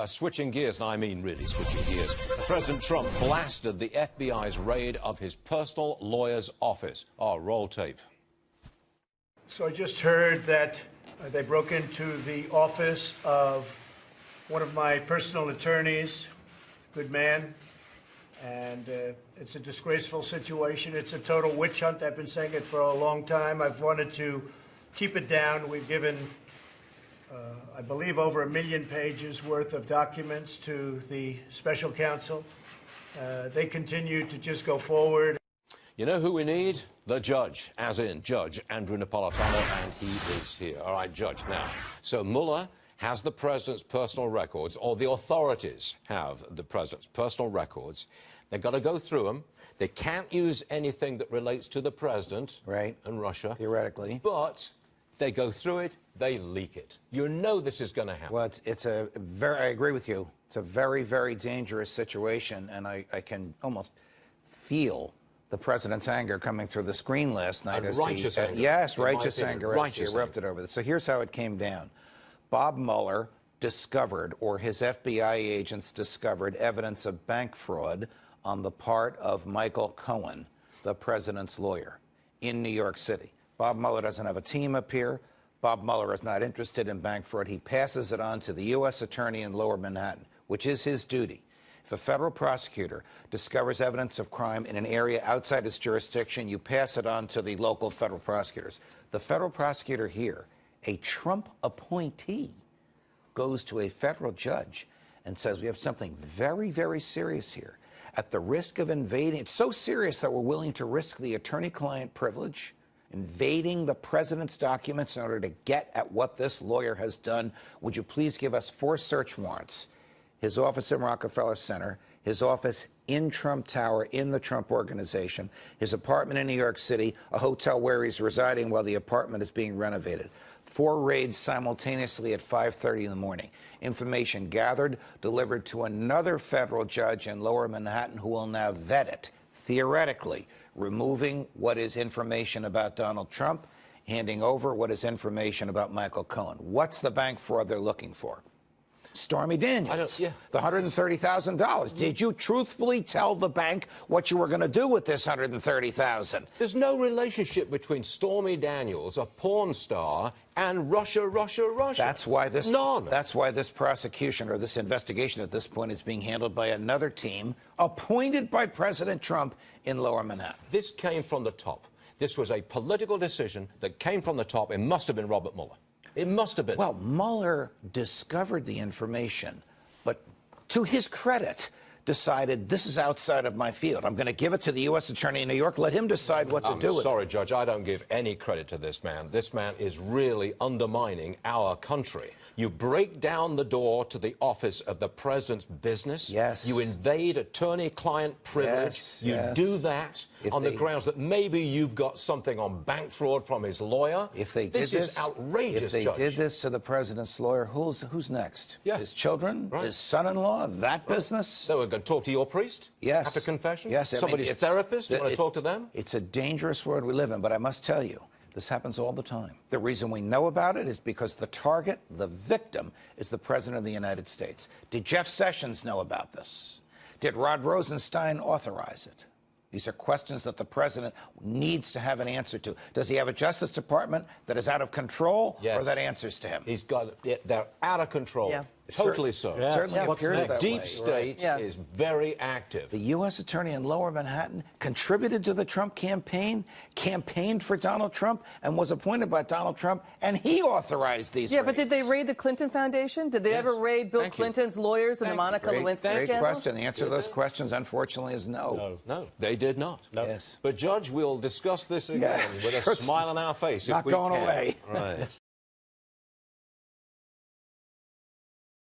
Switching gears, and I mean really switching gears. President Trump blasted the FBI's raid of his personal lawyer's office. Oh, roll tape. So I just heard that they broke into the office of one of my personal attorneys, good man, and it's a disgraceful situation. It's a total witch hunt. I've been saying it for a long time. I've wanted to keep it down. We've given, I believe, over 1 million pages worth of documents to the special counsel. They continue to just go forward. You know who we need? The judge, as in Judge Andrew Napolitano, and he is here. All right, Judge, now, so Mueller has the president's personal records, or the authorities have the president's personal records. They've got to go through them. They can't use anything that relates to the president and Russia. Theoretically. But they go through it, they leak it. You know this is going to happen. Well, I agree with you. It's a very, very dangerous situation, and I can almost feel the president's anger coming through the screen last night. And righteous anger. Yes, righteous anger as he erupted over this. So here's how it came down. Bob Mueller discovered, or his FBI agents discovered, evidence of bank fraud on the part of Michael Cohen, the president's lawyer, in New York City. Bob Mueller doesn't have a team up here. Bob Mueller is not interested in bank fraud. He passes it on to the U.S. attorney in Lower Manhattan, which is his duty. If a federal prosecutor discovers evidence of crime in an area outside his jurisdiction, you pass it on to the local federal prosecutors. The federal prosecutor here, a Trump appointee, goes to a federal judge and says, we have something very, very serious here. At the risk of invading, it's so serious that we're willing to risk the attorney-client privilege, invading the president's documents in order to get at what this lawyer has done. Would you please give us 4 search warrants? His office in Rockefeller Center, his office in Trump Tower, in the Trump Organization, his apartment in New York City, a hotel where he's residing while the apartment is being renovated. 4 raids simultaneously at 5:30 in the morning. Information gathered, delivered to another federal judge in Lower Manhattan who will now vet it, theoretically, removing what is information about Donald Trump, handing over what is information about Michael Cohen. What's the bank fraud they're looking for? Stormy Daniels, the $130,000. Did you truthfully tell the bank what you were going to do with this $130,000? There's no relationship between Stormy Daniels, a porn star, and Russia. That's why this. None. That's why this prosecution or this investigation at this point is being handled by another team appointed by President Trump in Lower Manhattan. This came from the top. This was a political decision that came from the top. It must have been Robert Mueller. It must have been. Well, Mueller discovered the information, but to his credit, decided this is outside of my field. I'm going to give it to the U.S. Attorney in New York. Let him decide what to do with it. Sorry, Judge, I don't give any credit to this man. This man is really undermining our country. You break down the door to the office of the president's business. Yes. You invade attorney-client privilege. Yes, you do that on the grounds that maybe you've got something on bank fraud from his lawyer. If they did this is outrageous, If they Judge. did this to the president's lawyer, who's next? Yeah. His children? Right. His son-in-law? That business? They were going to talk to your priest? Yes. After confession? Yes. I mean, Somebody's therapist? You want to talk to them? It's a dangerous world we live in, but I must tell you, this happens all the time. The reason we know about it is because the target, the victim, is the President of the United States. Did Jeff Sessions know about this? Did Rod Rosenstein authorize it? These are questions that the president needs to have an answer to. Does he have a Justice Department that is out of control, yes, or that answers to him? He's got it. They're out of control. Yeah. Totally so. Yeah. Certainly appears that way. Deep state is very active. The U.S. Attorney in Lower Manhattan contributed to the Trump campaign, campaigned for Donald Trump, and was appointed by Donald Trump, and he authorized these Yeah, raids. but did they raid the Clinton Foundation? Did they ever raid Bill Clinton's lawyers in the Monica Lewinsky scandal? Great question. The answer to those questions, unfortunately, is no. No, they did not. No. Yes. But, Judge, we'll discuss this again with a smile on our face. Not if we going can. away. Right.